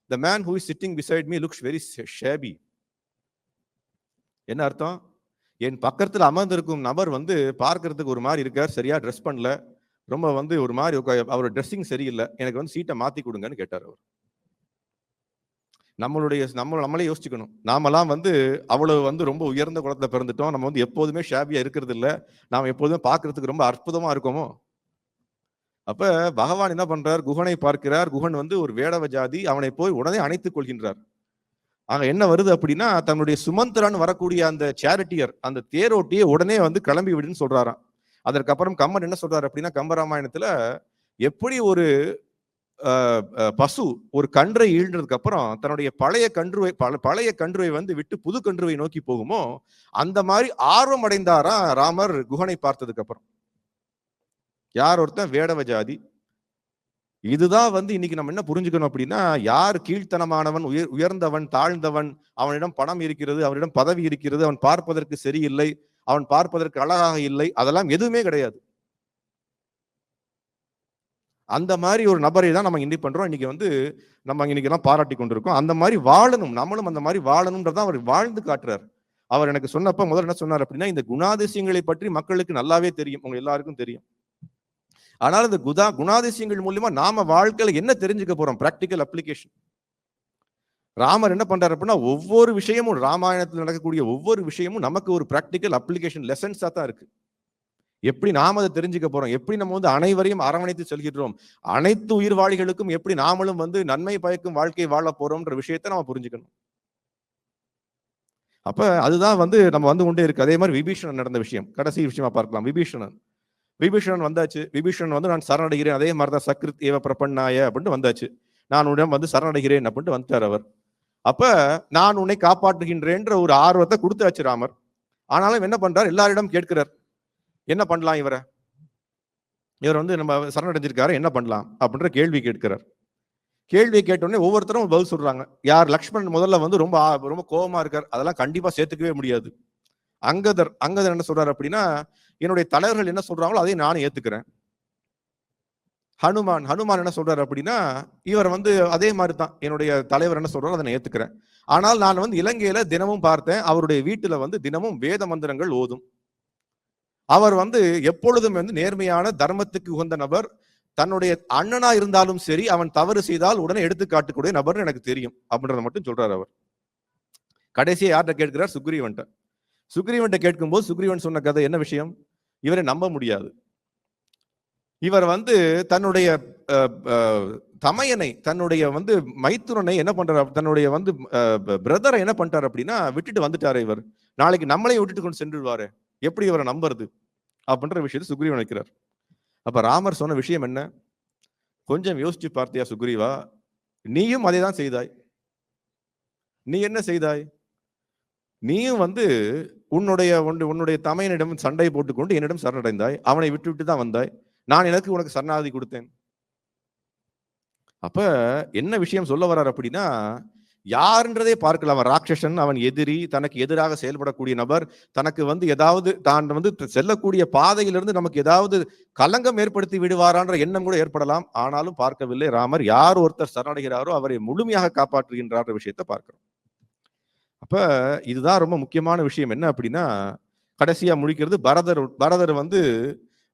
S1: the man who is sitting beside me looks very shabby. என்ன அர்த்தம், என் பக்கத்துல அமர்ந்திருக்கும் நபர் வந்து பார்க்கறதுக்கு ஒரு மாதிரி இருக்கார், சரியா ட்ரெஸ் பண்ணல, ரொம்ப வந்து ஒரு மாதிரி அவரோட ட்ரெஸ்ஸிங் சரியில்லை, எனக்கு வந்து சீட்டை மாத்தி கொடுங்கன்னு கேட்டார் அவர். நம்மளே யோசிச்சுக்கணும். நாமெல்லாம் வந்து அவ்வளவு வந்து ரொம்ப உயர்ந்த குலத்துல பிறந்துட்டோம், நம்ம வந்து எப்போதுமே ஷாபியா இருக்கிறது இல்லை, நாம எப்போதுமே பார்க்கறதுக்கு ரொம்ப அற்புதமா இருக்கோமோ. அப்ப பகவான் என்ன பண்றார், குஹனை பார்க்கிறார். குஹன் வந்து ஒரு வேடவ ஜாதி, அவனை போய் உடனே அணைத்துக் கொள்கின்றார். அங்க என்ன வருது அப்படின்னா, தன்னுடைய சுமந்திரன் வரக்கூடிய அந்த சேரிட்டியர், அந்த தேரோட்டியை உடனே வந்து கிளம்பி விடுன்னு சொல்றாராம். அதற்கப்புறம் கம்பன் என்ன சொல்றாரு அப்படின்னா, கம்பராமாயணத்துல எப்படி ஒரு பசு ஒரு கன்றை ஈழ்ந்ததுக்கு அப்புறம் தன்னுடைய பழைய கன்றுவை வந்து விட்டு புது கன்றுவை நோக்கி போகுமோ, அந்த மாதிரி ஆர்வம் அடைந்தாரா ராமர் குஹனை பார்த்ததுக்கு அப்புறம். யார் ஒருத்தன் வேடவ ஜாதி, இதுதான் இன்னைக்கு நம்ம என்ன புரிஞ்சுக்கணும் அப்படின்னா, யார் கீழ்த்தனமானவன், உயர்ந்தவன், தாழ்ந்தவன், அவனிடம் பணம் இருக்கிறது, அவனிடம் பதவி இருக்கிறது, அவன் பார்ப்பதற்கு சரியில்லை, அவன் பார்ப்பதற்கு அழகாக இல்லை, அதெல்லாம் எதுவுமே கிடையாது. அந்த மாதிரி ஒரு நபரை தான் நம்ம இன்னைக்கு பண்றோம். இன்னைக்கு நம்ம இன்னைக்கு எல்லாம் பாராட்டி கொண்டிருக்கோம். அந்த மாதிரி வாழணும், நம்மளும் அந்த மாதிரி வாழணும்ன்றத அவர் வாழ்ந்து காட்டுறார். அவர் எனக்கு சொன்னப்ப முதல்ல என்ன சொன்னார் அப்படின்னா, இந்த குணாதிசயங்களை பற்றி மக்களுக்கு நல்லாவே தெரியும், உங்க எல்லாருக்கும் தெரியும். ஆனால் இந்த குணாதிசயங்கள் மூலியமா நாம வாழ்க்கையில என்ன தெரிஞ்சுக்க போறோம்? Practical application. ராமர் என்ன பண்றாரு அப்படின்னா, ஒவ்வொரு விஷயமும் ராமாயணத்தில் நடக்கக்கூடிய ஒவ்வொரு விஷயமும் நமக்கு ஒரு பிராக்டிக்கல் அப்ளிகேஷன் லெசன்ஸா தான் இருக்கு. எப்படி நாம அதை தெரிஞ்சுக்க போறோம், எப்படி நம்ம அனைவரையும் அரவணைத்து செல்கிறோம், அனைத்து உயிர்வாழிகளுக்கும் எப்படி நாமளும் நன்மை பயக்கும் வாழ்க்கை வாழ போறோம்ன்ற விஷயத்தை நம்ம புரிஞ்சுக்கணும். அப்ப அதுதான் நம்ம கொண்டே இருக்கு. அதே மாதிரி விபீஷணன் நடந்த விஷயம் கடைசி விஷயமா பார்க்கலாம். விபீஷணன் வந்தாச்சு. விபீஷணன் நான் சரணடைகிறேன், அதே மாதிரிதான் சக்ரித் ஏவ பிரபன்னாய அப்படின்ட்டு வந்தாச்சு. நான் உன்னிடம் சரணடைகிறேன் அப்படின்ட்டு வந்துட்டார் அவர். அப்ப நான் உன்னை காப்பாற்றுகின்றேன்ற ஒரு ஆர்வத்தை கொடுத்தாச்சு ராமர். ஆனாலும் என்ன பண்றார், எல்லாரிடம் கேட்கிறார், என்ன பண்ணலாம் இவர் நம்ம சரணடைஞ்சிருக்காரு, என்ன பண்ணலாம் அப்படின்ற கேள்வி கேட்கிறார். கேள்வியை கேட்டோடனே ஒவ்வொருத்தரும் பதில் சொல்றாங்க. யார் லக்ஷ்மணன் முதல்ல ரொம்ப ரொம்ப கோபமா இருக்கார், அதெல்லாம் கண்டிப்பா சேர்த்துக்கவே முடியாது. அங்கதர் என்ன சொல்றாரு அப்படின்னா, என்னுடைய தலைவர்கள் என்ன சொல்றாங்களோ அதை நானும் ஏத்துக்கிறேன். ஹனுமான் என்ன சொல்றாரு அப்படின்னா, இவர் அதே மாதிரி தான், என்னுடைய தலைவர் என்ன சொல்றாரோ அதை நான் ஏத்துக்கிறேன். ஆனால் நான் இலங்கையில தினமும் பார்த்தேன், அவருடைய வீட்டுல தினமும் வேத மந்திரங்கள் ஓதும். அவர் எப்பொழுதும் நேர்மையான தர்மத்துக்கு உகந்த நபர். தன்னுடைய அண்ணனா இருந்தாலும் சரி, அவன் தவறு செய்தால் உடனே எடுத்து காட்டக்கூடிய நபர் எனக்கு தெரியும் அப்படின்றத மட்டும் சொல்றாரு அவர். கடைசியா யார்கிட்ட கேட்கிறார்? சுக்ரீவன்ட்ட கேட்கும்போது சுக்ரீவன் சொன்ன கதை என்ன விஷயம்? இவரை நம்ப முடியாது. இவர் தன்னுடைய தமையனை, தன்னுடைய மைத்துரனை என்ன பண்றாரு, தன்னுடைய பிரதரை என்ன பண்றாரு அப்படின்னா விட்டுட்டு வந்துட்டாரு. இவர் நாளைக்கு நம்மளையும் விட்டுட்டு கொண்டு சென்றுவாரு, எப்படி இவரை நம்புறது அப்படின்ற விஷயத்தை சுக்ரீவன் வைக்கிறார். அப்ப ராமர் சொன்ன விஷயம் என்ன? கொஞ்சம் யோசிச்சு பார்த்தியா சுக்ரீவா? நீயும் அதே தான் செய்தாய். நீ என்ன செய்தாய்? நீயும் உன்னுடைய தமையனிடம் சண்டை போட்டுக்கொண்டு என்னிடம் சரணடைந்தாய், அவனை விட்டு தான் வந்தாய். நான் எனக்கு உனக்கு சரணாகதி கொடுத்தேன். அப்ப என்ன விஷயம் சொல்ல வர்றார் அப்படின்னா, யாருன்றதே பார்க்கலாம். அவன் ராட்சசன், அவன் எதிரி, தனக்கு எதிராக செயல்படக்கூடிய நபர், தனக்கு ஏதாவது தான் செல்லக்கூடிய பாதையிலிருந்து நமக்கு ஏதாவது கலங்கம் ஏற்படுத்தி விடுவாரான்ற எண்ணம் கூட ஏற்படலாம். ஆனாலும் பார்க்கவில்லை. ராமர் யார் ஒருத்தர் சரணடைகிறாரோ அவரை முழுமையாக காப்பாற்றுகின்றார் விஷயத்தை பார்க்கிறோம். அப்ப இதுதான் ரொம்ப முக்கியமான விஷயம். என்ன அப்படின்னா, கடைசியா முடிக்கிறது பரதர்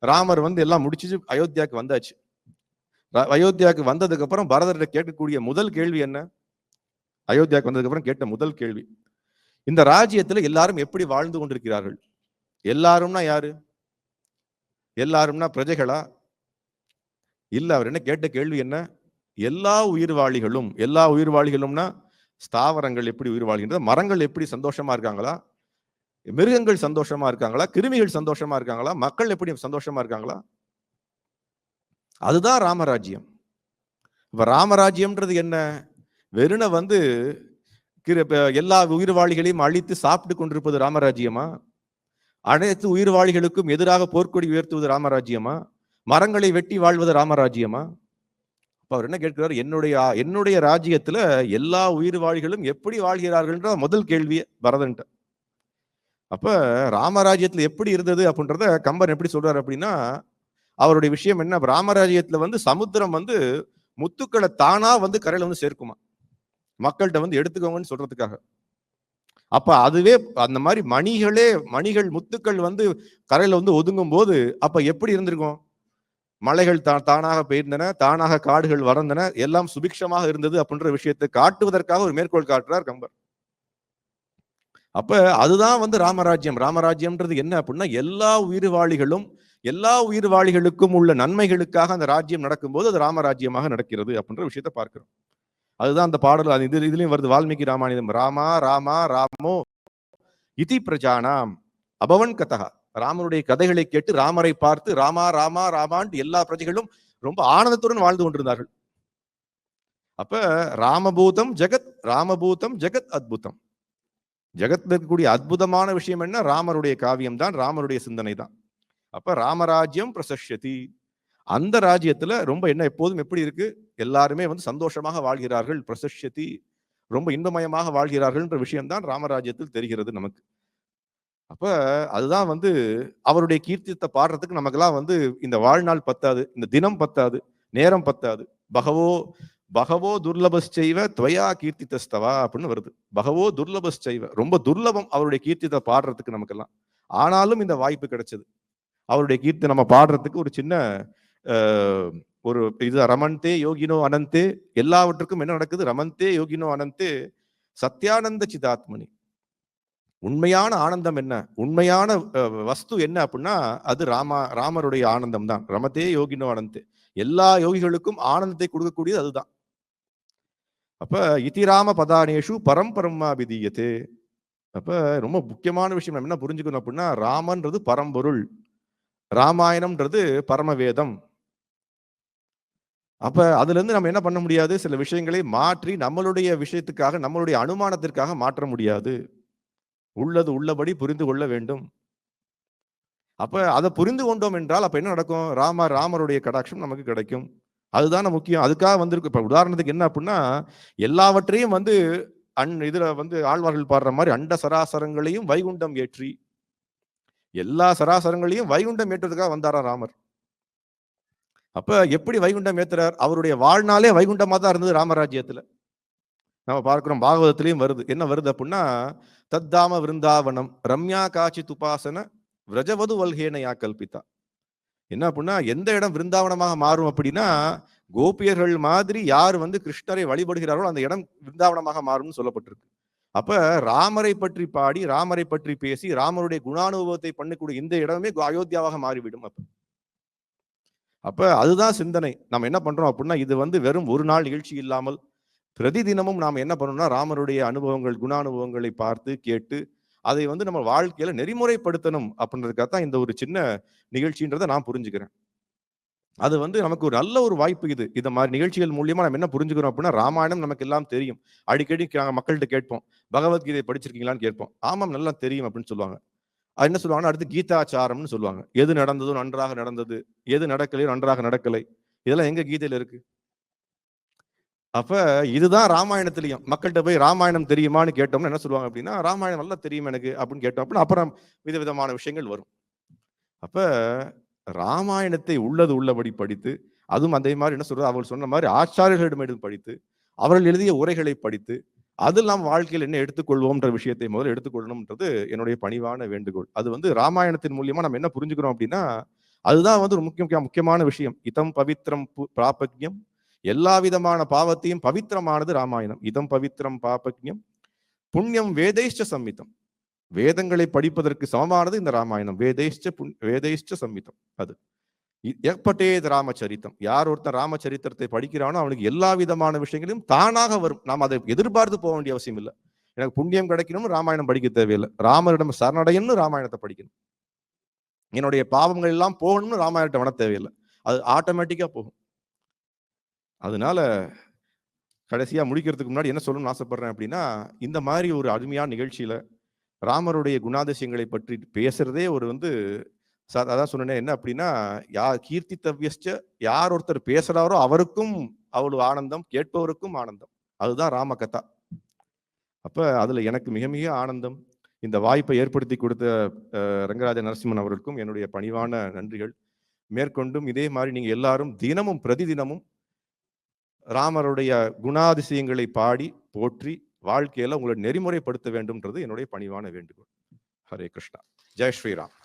S1: ராமர் எல்லாம் முடிச்சு அயோத்தியாவுக்கு வந்தாச்சு. அயோத்தியாவுக்கு வந்ததுக்கு அப்புறம் பரதர்கிட்ட கேட்கக்கூடிய முதல் கேள்வி என்ன? அயோத்தியாவுக்கு வந்ததுக்கு அப்புறம் கேட்ட முதல் கேள்வி, இந்த ராஜ்யத்துல எல்லாரும் எப்படி வாழ்ந்து கொண்டிருக்கிறார்கள்? எல்லாரும்னா யாரு? எல்லாரும்னா பிரஜைகளா? இல்ல. அவர் என்ன கேட்ட கேள்வி என்ன? எல்லா உயிர்வாழிகளும்னா ஸ்தாவரங்கள் எப்படி உயிர் வாழ்கின்றது, மரங்கள் எப்படி சந்தோஷமா இருக்காங்களா, மிருகங்கள் சந்தோஷமா இருக்காங்களா, கிருமிகள் சந்தோஷமா இருக்காங்களா, மக்கள் எப்படி சந்தோஷமா இருக்காங்களா? அதுதான் ராமராஜ்யம். இப்ப ராமராஜ்யம்ன்றது என்ன? வெறுன எல்லா உயிர்வாழிகளையும் அழித்து சாப்பிட்டு கொண்டிருப்பது ராமராஜ்யமா? அனைத்து உயிர்வாழிகளுக்கும் எதிராக போர்க்கொடி உயர்த்துவது ராமராஜ்யமா? மரங்களை வெட்டி வாழ்வது ராமராஜ்யமா? அவர் என்ன கேட்கிறார்? என்னுடைய ராஜ்யத்துல எல்லா உயிர்வாழிகளும் எப்படி வாழ்கிறார்கள்ன்ற முதல் கேள்வியே பரதன்ட்ட. அப்ப ராமராஜ்யத்துல எப்படி இருந்தது அப்படின்றத கம்பன் எப்படி சொல்றாரு அப்படின்னா, அவருடைய விஷயம் என்ன, ராமராஜ்யத்துல சமுத்திரம் முத்துக்களை தானா கரையில சேர்க்குமா, மக்கள்கிட்ட எடுத்துக்கோங்கன்னு சொல்றதுக்காக. அப்ப அதுவே அந்த மாதிரி மணிகள் முத்துக்கள் கரையில ஒதுங்கும் போது அப்ப எப்படி இருந்திருக்கும்? மலைகள் தானாக பெயர்ந்தன, தானாக காடுகள் வளர்ந்தன, எல்லாம் சுபிக்ஷமாக இருந்தது அப்படின்ற விஷயத்தை காட்டுவதற்காக ஒரு மேற்கோள் காட்டுறார் கம்பர். அப்ப அதுதான் ராமராஜ்யம். ராமராஜ்யம்ன்றது என்ன அப்படின்னா, எல்லா உயிர்வாழிகளுக்கும் உள்ள நன்மைகளுக்காக அந்த ராஜ்யம் நடக்கும்போது அது ராமராஜ்யமாக நடக்கிறது அப்படின்ற விஷயத்தை பார்க்கிறோம். அதுதான் அந்த பாடல் இதுலயும் வருது, வால்மீகி ராமாயணம். ராமா ராமா ராமோ இதி பிரஜானாம் அபவன் கதா. ராமனுடைய கதைகளை கேட்டு ராமரை பார்த்து ராமா ராமா ராமான்ட்டு எல்லா பிரஜைகளும் ரொம்ப ஆனந்தத்துடன் வாழ்ந்து கொண்டிருந்தார்கள். அப்ப ராமபூதம் ஜெகத் அத்புதம். ஜெகத்தில் இருக்கக்கூடிய அற்புதமான விஷயம் என்ன? ராமருடைய காவியம் தான், ராமருடைய சிந்தனை தான். அப்ப ராமராஜ்யம் பிரசஷ்யதி. அந்த ராஜ்யத்துல ரொம்ப என்ன எப்போதும் எப்படி இருக்கு, எல்லாருமே வந்து சந்தோஷமாக வாழ்கிறார்கள், பிரசஷ்யதி, ரொம்ப இன்பமயமாக வாழ்கிறார்கள்ன்ற விஷயம்தான் ராமராஜ்யத்தில் தெரிகிறது நமக்கு. அப்ப அதுதான் வந்து அவருடைய கீர்த்தியத்தை பாடுறதுக்கு நமக்கெல்லாம் வந்து இந்த வாழ்நாள் பத்தாது, இந்த தினம் பத்தாது, நேரம் பத்தாது. பகவோ பகவோ துர்லபஸ்செய்வ துவயா கீர்த்தித்தஸ்தவா அப்படின்னு வருது. பகவோ துர்லபஸ்செய்வ, ரொம்ப துர்லபம் அவருடைய கீர்த்தியத்தை பாடுறதுக்கு நமக்கெல்லாம். ஆனாலும் இந்த வாய்ப்பு கிடைச்சது. அவருடைய கீர்த்தி நம்ம பாடுறதுக்கு ஒரு சின்ன ஒரு இது ரமந்தே யோகினோ அனந்தே, எல்லாவற்றுக்கும் என்ன நடக்குது? ரமந்தே யோகினோ அனந்தே சத்யானந்த சிதாத்மனி. உண்மையான ஆனந்தம் என்ன, உண்மையான வஸ்து என்ன அப்படின்னா அது ராமருடைய ஆனந்தம் தான். ரமதே யோகினோ அனந்தே, எல்லா யோகிகளுக்கும் ஆனந்தத்தை கொடுக்கக்கூடியது அதுதான். அப்ப இதிராம பதானேஷு பரம்பரமா விதீயத்தே. அப்ப ரொம்ப முக்கியமான விஷயம் நம்ம என்ன புரிஞ்சுக்கணும் அப்படின்னா, ராமன்றது பரம்பொருள், ராமாயணம்ன்றது பரமவேதம். அப்ப அதுல இருந்து நம்ம என்ன பண்ண முடியாது, சில விஷயங்களை மாற்றி நம்மளுடைய விஷயத்துக்காக, நம்மளுடைய அனுமானத்திற்காக மாற்ற முடியாது. உள்ளது உள்ளபடி புரிந்து கொள்ள வேண்டும். அப்ப அதை புரிந்து கொண்டோம் என்றால் அப்ப என்ன நடக்கும்? ராமருடைய கடாட்சம் நமக்கு கிடைக்கும். அதுதானே முக்கியம். அதுக்காக வந்திருக்கு. இப்ப உதாரணத்துக்கு என்ன அப்படின்னா, எல்லாவற்றையும் வந்து இதுல வந்து ஆழ்வார்கள் பாடுற மாதிரி அண்ட சராசரங்களையும் வைகுண்டம் ஏற்றி, எல்லா சராசரங்களையும் வைகுண்டம் ஏற்றுவதற்காக வந்தாரா ராமர். அப்ப எப்படி வைகுண்டம் ஏத்துறார்? அவருடைய வாழ்நாளே வைகுண்டமா தான் இருந்தது ராமராஜ்யத்துல. நம்ம பார்க்கிறோம், பாகவதத்திலையும் வருது. என்ன வருது அப்படின்னா, தத்தாம விருந்தாவனம் ரம்யா காட்சி துபாசன விரஜவது வல்கேனையா கல்பித்தா. என்ன அப்படின்னா, எந்த இடம் விருந்தாவனமாக மாறும் அப்படின்னா, கோபியர்கள் மாதிரி யார் வந்து கிருஷ்ணரை வழிபடுகிறார்களோ அந்த இடம் விருந்தாவனமாக மாறும்னு சொல்லப்பட்டிருக்கு. அப்ப ராமரை பற்றி பாடி, ராமரை பற்றி பேசி, ராமருடைய குணானுபவத்தை பண்ணக்கூடிய இந்த இடமே அயோத்தியாவாக மாறிவிடும். அப்ப அதுதான் சிந்தனை. நம்ம என்ன பண்றோம் அப்படின்னா, இது வந்து வெறும் ஒரு நாள் நிகழ்ச்சி இல்லாமல் பிரதி தினமும் நாம் என்ன பண்ணணும்னா, ராமருடைய அனுபவங்கள், குணானுபவங்களை பார்த்து கேட்டு அதை வந்து நம்ம வாழ்க்கையில நெறிமுறைப்படுத்தணும் அப்படின்றதுக்காக தான் இந்த ஒரு சின்ன நிகழ்ச்சின்றதை நான் புரிஞ்சுக்கிறேன். அது வந்து நமக்கு ஒரு நல்ல ஒரு வாய்ப்பு இது. இந்த மாதிரி நிகழ்ச்சிகள் மூலியமா நம்ம என்ன புரிஞ்சுக்கிறோம் அப்படின்னா, ராமாயணம் நமக்கு எல்லாம் தெரியும். அடிக்கடி மக்கள்கிட்ட கேட்போம், பகவத்கீதை படிச்சிருக்கீங்களான்னு கேட்போம். ஆமாம், நல்லா தெரியும் அப்படின்னு சொல்லுவாங்க. அது என்ன சொல்லுவாங்கன்னா, அடுத்து கீதாச்சாரம்னு சொல்லுவாங்க. எது நடந்ததோ நன்றாக நடந்தது, எது நடக்கலையோ நன்றாக நடக்கலை, இதெல்லாம் எங்க கீதையில இருக்கு? அப்ப இதுதான் ராமாயணத்திலையும். மக்கள்கிட்ட போய் ராமாயணம் தெரியுமான்னு கேட்டோம்னா என்ன சொல்லுவாங்க அப்படின்னா, ராமாயணம் நல்லா தெரியும் எனக்கு அப்படின்னு கேட்டோம் அப்படின்னா அப்புறம் விதவிதமான விஷயங்கள் வரும். அப்ப ராமாயணத்தை உள்ளது உள்ளபடி படித்து, அதுவும் அதே மாதிரி என்ன சொல்றது, அவர்கள் சொன்ன மாதிரி ஆச்சாரியர்களிடமிருந்து படித்து, அவர்கள் எழுதிய உரைகளை படித்து, அதில் நாம் வாழ்க்கையில் என்ன எடுத்துக்கொள்வோம்ன்ற விஷயத்தை முதல்ல எடுத்துக்கொள்ளணும்ன்றது என்னுடைய பணிவான வேண்டுகோள். அது வந்து ராமாயணத்தின் மூலியமா நம்ம என்ன புரிஞ்சுக்கிறோம் அப்படின்னா, அதுதான் வந்து ஒரு முக்கியமான விஷயம். இதம் பவித்ரம் பிராபக்யம், எல்லா விதமான பாவத்தையும் பவித்திரமானது ராமாயணம். இதம் பவித்ரம் பாபக்யம் புண்ணியம் வேதைஷ்ட சம்மிதம். வேதங்களை படிப்பதற்கு சமமானது இந்த ராமாயணம். வேதைஷ்ட சம்மிதம். அது எப்பட்டேது ராமச்சரித்தம். யார் ஒருத்தன் ராமச்சரித்திரத்தை படிக்கிறானோ அவனுக்கு எல்லா விதமான விஷயங்களையும் தானாக வரும். நாம் அதை எதிர்பார்த்து போக வேண்டிய அவசியம் இல்லை. எனக்கு புண்ணியம் கிடைக்கணும்னு ராமாயணம் படிக்க தேவையில்லை. ராமரிடம் சரணடையன்னு ராமாயணத்தை படிக்கணும். என்னுடைய பாவங்கள் எல்லாம் போகணும்னு ராமாயணத்தை வர தேவையில்லை. அது ஆட்டோமேட்டிக்கா போகும். அதனால கடைசியா முடிக்கிறதுக்கு முன்னாடி என்ன சொல்லணும்னு ஆசைப்படுறேன் அப்படின்னா, இந்த மாதிரி ஒரு அருமையான நிகழ்ச்சியில ராமருடைய குணாதிசயங்களை பற்றி பேசுறதே ஒரு வந்து அதான் சொன்னேன். என்ன அப்படின்னா, கீர்த்தித்தவ்யஸ்ச, யார் ஒருத்தர் பேசுறாரோ அவருக்கும் அவ்வளவு ஆனந்தம், கேட்பவருக்கும் ஆனந்தம். அதுதான் ராம கதா. அப்ப அதுல எனக்கு மிக மிக ஆனந்தம். இந்த வாய்ப்பை ஏற்படுத்தி கொடுத்த ரங்கராஜ நரசிம்மன் அவர்களுக்கும் என்னுடைய பணிவான நன்றிகள். மேற்கொண்டும் இதே மாதிரி நீங்க எல்லாரும் தினமும் பிரதி தினமும் ராமருடைய குணாதிசயங்களை பாடி போற்றி வாழ்க்கையில உங்களை நெறிமுறைப்படுத்த வேண்டும்ன்றது என்னுடைய பணிவான வேண்டுகோள். ஹரே கிருஷ்ணா. ஜெய் ஸ்ரீராம்.